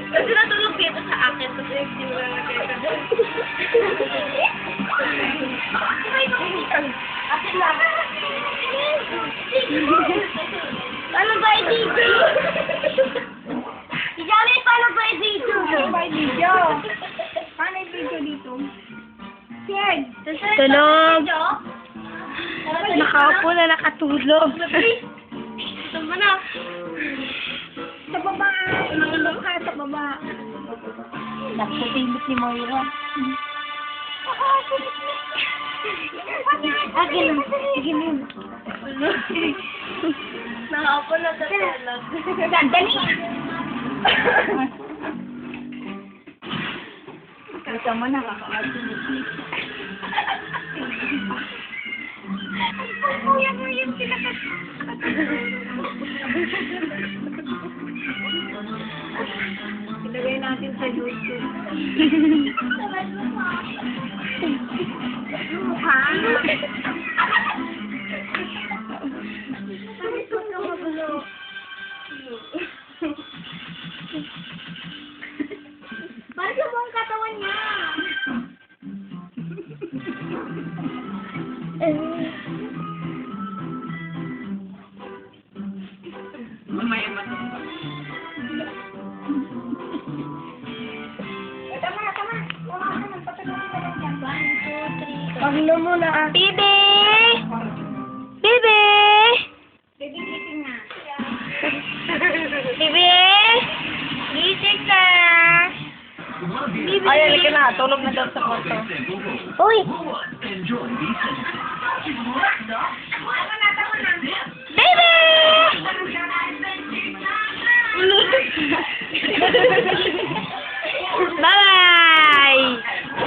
Kasi natulog dito sa akin, tapos yung simula na kayo. Akin lang. Paano ba i-video? Ijali, paano ba i-video? Paano ba i-video? Paano i-video dito? Share. Tulog. Nakaupo na nakatulog. Tama na. Sa baba. Tulog ka sa baba. Nakutimit ni Moira. Akin lang. Akin lang. Nakaupo na sa tulog. Dali. Kita mo nakakatulog. Kuya mo yung pinakat. Ilagay natin sa YouTube. Mukha. Bakit mo ang katawan niya? Paglo mo na. Bibi! Bibi! Gising na. Bibi! Gising ka! Bibi! Ay, halika na. Tulog na daw sa kwarto. Uy! Bibi!